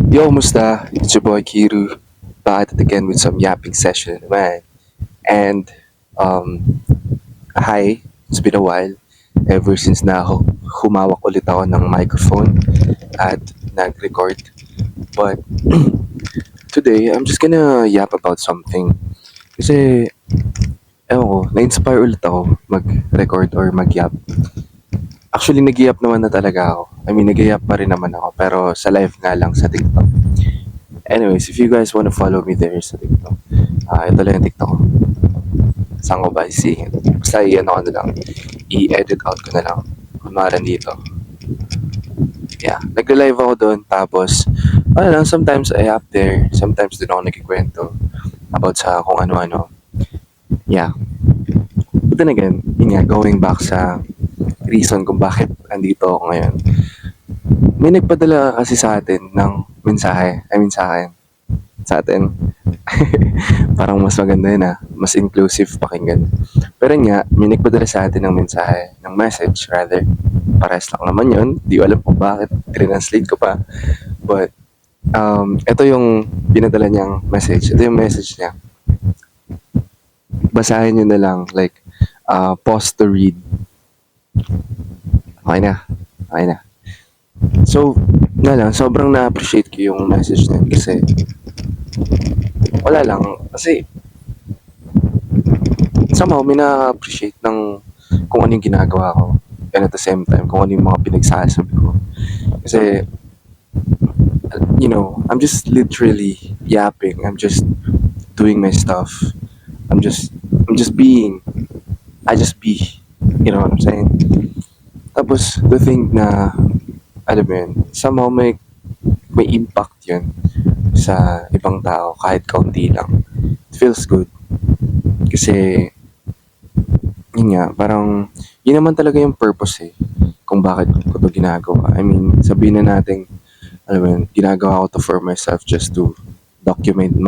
Yo, musta? It's your boy Kiru, back at it again with some yapping session, man. And hi, it's been a while ever since na humawak ulit ako ng microphone at nag-record. But today, I'm just gonna yap about something. Kasi, ewan ko, na-inspire ulit ako mag-record or mag-yap. Actually, nag-yap naman na talaga ako. I mean, nag-yap pa rin naman ako, pero sa live nga lang sa TikTok. Anyways, if you guys wanna follow me there sa TikTok, ito lang yung TikTok ko. Saan ko ba i-see? Basta i-ano ko na lang. I-edit out ko na lang. Kunwari dito. Yeah. Nagla-live ako doon. Tapos, ano lang, sometimes I up there. Sometimes doon ako nagkikwento about sa kung ano-ano. Yeah. But then again, yun nga, going back sa reason kung bakit andito ako ngayon. May nagpadala kasi sa atin ng mensahe. I mean sa akin. Sa atin. Parang mas maganda yun mas inclusive pakinggan. Pero yun nga, may nagpadala sa atin ng mensahe, ng message rather. Pares lang naman yun. Di ko alam kung bakit. Translate ko pa. But, ito yung pinadala niyang message. Ito yung message niya. Basahin nyo na lang. Like, pause to read. Okay na. Okay na. So, sobrang na-appreciate ko yung message niya kasi wala lang. Kasi, somehow, may na-appreciate ng kung ano yung ginagawa ko. And at the same time, kung ano yung mga pinagsasabi ko. Kasi, I'm just literally yapping. I'm just doing my stuff. I'm just being. I just be. You know what I'm saying? Tapos, to think na, alam mo yun, somehow may impact yun sa ibang tao kahit kaunti lang. It feels good. Kasi, yun nga, parang, yun naman talaga yung purpose kung bakit ko to ginagawa. I mean, sabihin na natin, alam mo yun, ginagawa ko to for myself just to document,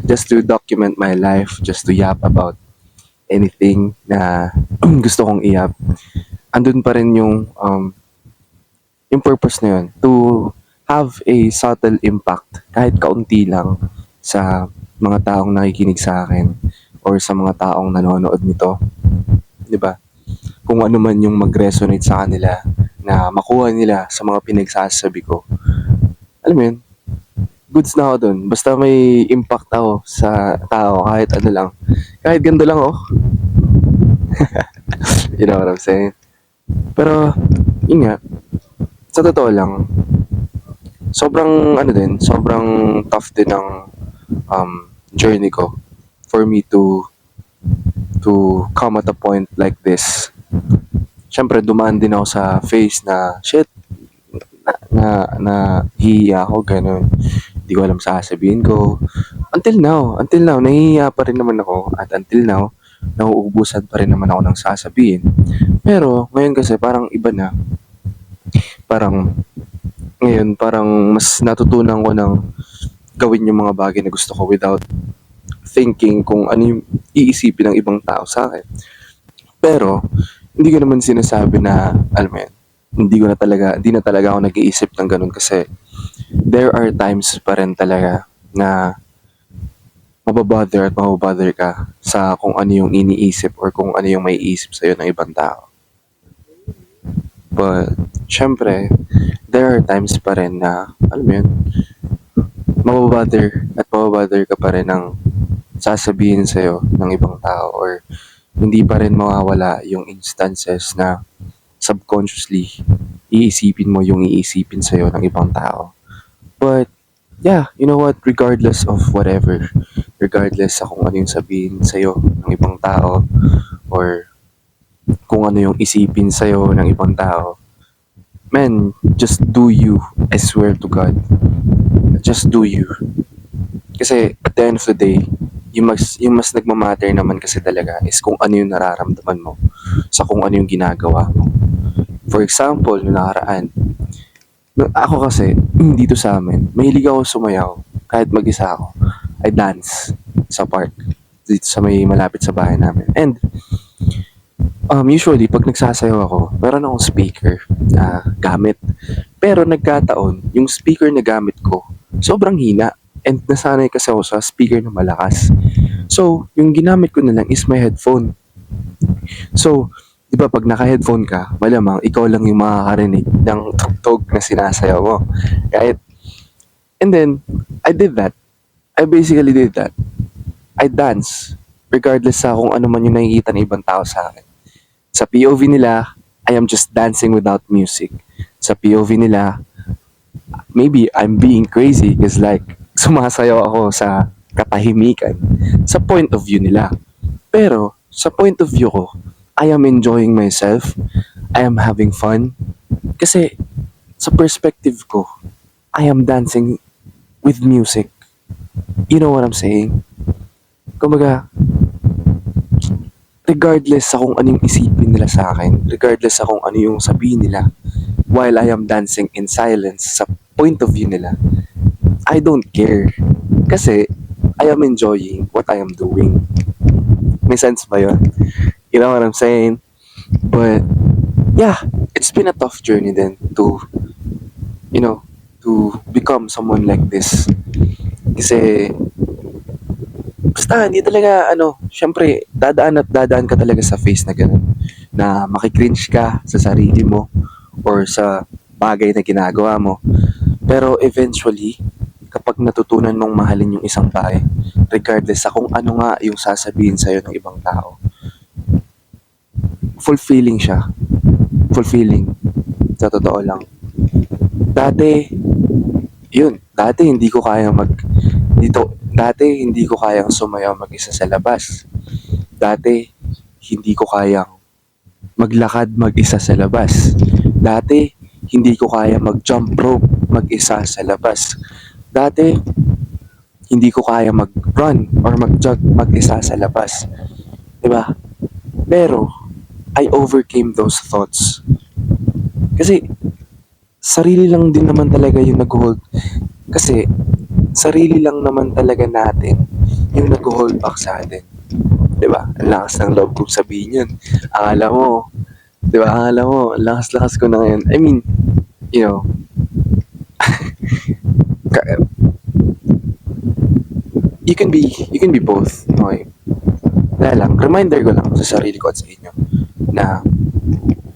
just to document my life, just to yap about anything na gusto kong iyap. Andun pa rin yung purpose na yun, to have a subtle impact, kahit kaunti lang, sa mga taong nakikinig sa akin or sa mga taong nanonood nito. 'Di ba? Kung ano man yung mag-resonate sa kanila na makuha nila sa mga pinagsasabi ko. Alam mo yun, goods na ako dun. Basta may impact ako sa tao kahit ano lang. Kahit ganito lang You know what I'm saying? Pero, yun nga, sa totoo lang, sobrang tough din ng journey ko for me to come at a point like this. Siyempre, dumaan din ako sa phase na, shit, na hihiya ako, ganun. Hindi ko alam sasabihin ko. Until now, nahihiya pa rin naman ako. At until now, nauubusan pa rin naman ako ng sasabihin. Pero, ngayon kasi parang iba na. Parang mas natutunan ko ng gawin yung mga bagay na gusto ko without thinking kung ano yung iisipin ng ibang tao sa akin. Pero, hindi ko naman sinasabi na, alam mo yan, hindi na talaga ako nag-iisip ng ganun kasi there are times pa rin talaga na mababother ka sa kung ano yung iniisip or kung ano yung may isip sa'yo ng ibang tao. But, syempre, there are times pa rin na, alam mo yun, mababother ka pa rin ng sasabihin sa'yo ng ibang tao or hindi pa rin mawawala yung instances na subconsciously iisipin mo yung iisipin sa'yo ng ibang tao. But, yeah, you know what? Regardless of whatever, regardless sa kung ano yung sabihin sa'yo ng ibang tao or kung ano yung isipin sa'yo ng ibang tao, man, just do you. I swear to God. Just do you. Kasi at the end of the day, yung mas nagmamatter naman kasi talaga is kung ano yung nararamdaman mo sa kung ano yung ginagawa mo. For example, noong nakaraan, ako kasi, dito sa amin, mahilig ako sumayaw. Kahit mag-isa ako, I dance sa park. Dito sa may malapit sa bahay namin. And, usually, pag nagsasayaw ako, meron akong speaker na gamit. Pero nagkataon, yung speaker na gamit ko, sobrang hina. And nasanay kasi ako sa speaker na malakas. So, yung ginamit ko na lang is my headphone. So, di ba pag naka-headphone ka, malamang ikaw lang yung makakarinig ng tugtog na sinasayaw mo. Right? And then, I did that. I basically did that. I dance regardless sa kung ano man yung nakikita ng ibang tao sa akin. Sa POV nila, I am just dancing without music. Sa POV nila, maybe I'm being crazy because like sumasayaw ako sa katahimikan sa point of view nila. Pero sa point of view ko, I am enjoying myself. I am having fun. Kasi sa perspective ko, I am dancing with music. You know what I'm saying? Kumbaga, regardless sa kung anong isipin nila sa akin, regardless sa kung ano yung sabihin nila, while I am dancing in silence sa point of view nila, I don't care. Kasi, I am enjoying what I am doing. May sense ba yun? You know what I'm saying? But, yeah, it's been a tough journey then to, you know, to become someone like this. Kasi, basta hindi talaga, syempre, dadaan at dadaan ka talaga sa phase na gano'n. Na makikringe ka sa sarili mo or sa bagay na ginagawa mo. Pero eventually, kapag natutunan mong mahalin yung isang bagay, regardless sa kung ano nga yung sasabihin sa'yo ng ibang tao, fulfilling siya. Fulfilling. Sa totoo lang. Dati, dati hindi ko kaya dati hindi ko kayang sumayaw mag-isa sa labas. Dati, hindi ko kayang maglakad mag-isa sa labas. Dati, hindi ko kaya mag-jump rope mag-isa sa labas. Dati, hindi ko kaya mag-run or mag-jog mag-isa sa labas. Diba? Pero, I overcame those thoughts. Kasi, sarili lang din naman talaga yung nag-hold. Kasi, sarili lang naman talaga natin yung nag-hold back sa atin. Diba? Ang lakas ng loob kong sabihin yun. Akala mo, diba? Akala mo, ang lakas-lakas ko na ngayon. I mean, you know, you can be both. Okay? Kaya lang, reminder ko lang sa sarili ko at sa inyo na,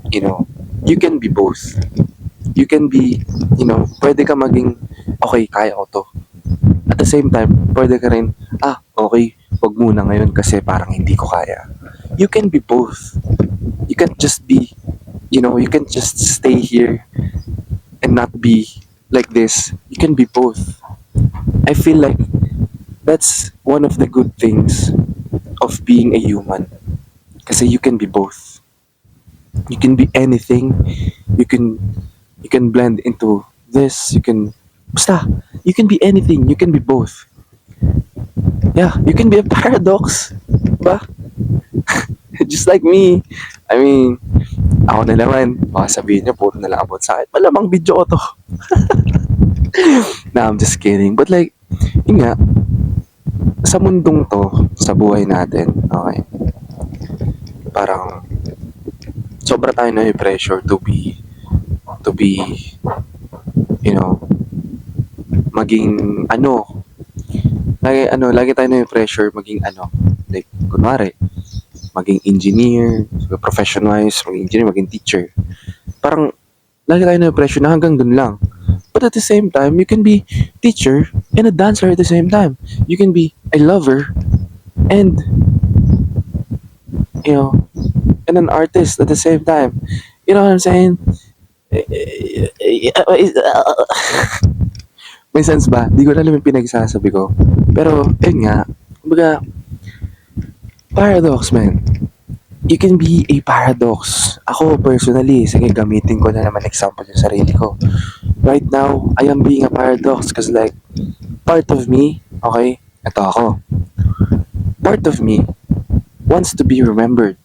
you know, you can be both. You can be, pwede ka maging, okay, kaya ko to. At the same time, pwede ka rin, okay, wag muna ngayon kasi parang hindi ko kaya. You can be both. You can't just be, you can't just stay here and not be like this. You can be both. I feel like that's one of the good things of being a human. Kasi you can be both. You can be anything. You can blend into this. You can be anything. You can be both. Yeah, you can be a paradox. Diba? Just like me. I mean, ako na naman. Baka sabihin niyo, puro na lang about sa akin. Malamang video ko to. Nah, I'm just kidding. But like, yun nga, sa mundong to, sa buhay natin, okay, parang, sobra tayo na pressure to be, you know, maging, lagi tayo na pressure maging like, kunwari, maging engineer, profession-wise, maging engineer, maging teacher. Parang, lagi tayo na pressure na hanggang dun lang. But at the same time, you can be teacher and a dancer at the same time. You can be a lover and, and an artist at the same time. You know what I'm saying? May sense ba? Di ko alam yung pinagsasabi ko. Pero, yun nga, kumbaga, paradox, man. You can be a paradox. Ako, personally, sige, gamitin ko na naman example yung sarili ko. Right now, I am being a paradox because like, part of me, okay, ito ako. Part of me wants to be remembered.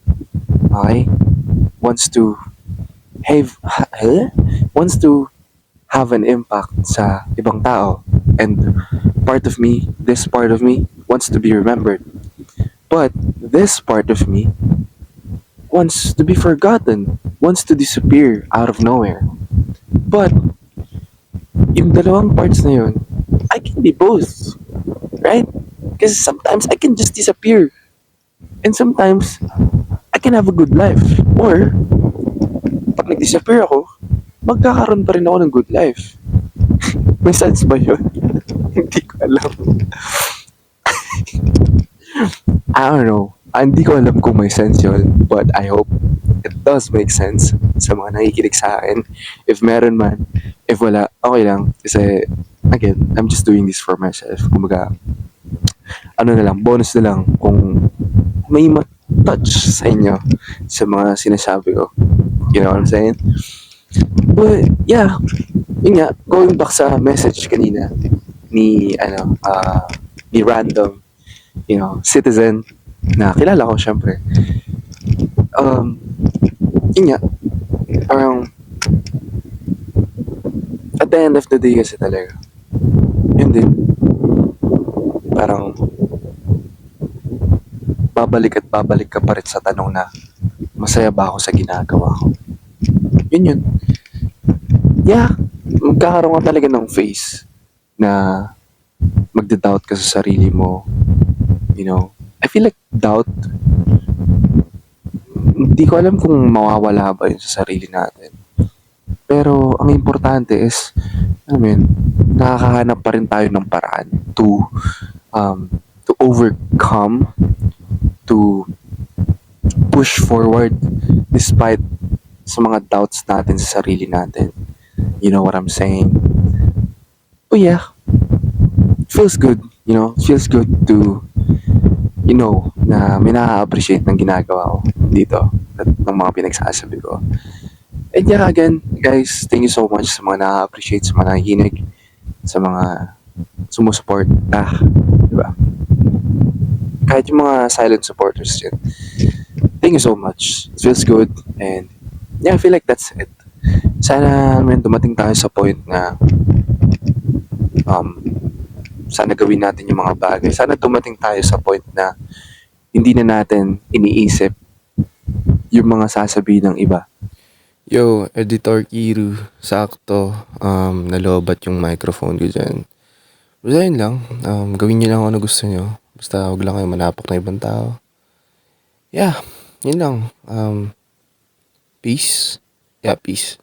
Okay? Wants to have an impact sa ibang tao. And this part of me wants to be remembered. But this part of me wants to be forgotten, wants to disappear out of nowhere. But yung dalawang parts na yun, I can be both, right? Because sometimes I can just disappear. And sometimes, I can have a good life. Or, pag nag-disappear ako, magkakaroon pa rin ako ng good life. May sense ba yun? Hindi ko alam. I don't know. Hindi ko alam kung may sense yun. But I hope it does make sense sa mga nakikinig sa akin. If meron man, if wala, okay lang. Kasi, again, I'm just doing this for myself. Kumbaga, ano na lang, bonus na lang kung may touch sa inyo sa mga sinasabi ko. You know what I'm saying? But, yeah, yun nga, going back sa message kanina ni, ni random, citizen na kilala ko syempre. Um, yun nga, parang, at the end of the day kasi talaga, yun din, parang, babalik ka pa rin sa tanong na, masaya ba ako sa ginagawa ko? Yun yun. Yeah, magkakaroon ka talaga ng face na magda-doubt ka sa sarili mo. You know, I feel like doubt, hindi ko alam kung mawawala ba yun sa sarili natin. Pero ang importante is, I mean, nakakahanap pa rin tayo ng paraan to overcome, to push forward despite sa mga doubts natin sa sarili natin. You know what I'm saying? But yeah, feels good, feels good to, na may na-appreciate ng ginagawa ko dito at ng mga pinagsasabi ko. And yeah, again, guys, thank you so much sa mga na-appreciate, sa mga nakikinig, sa mga sumusuport. Diba? Kahit yung mga silent supporters yun. Thank you so much. It feels good. And yeah, I feel like that's it. Sana dumating tayo sa point na sana gawin natin yung mga bagay. Sana dumating tayo sa point na hindi na natin iniisip yung mga sasabihin ng iba. Yo, Editor Kiru, sakto, nalobat yung microphone ko dyan. Basta yun lang, gawin nyo lang kung ano gusto nyo. Basta huwag lang kayo manapok na ibang tao. Yeah, yun lang. Peace. Yeah, peace.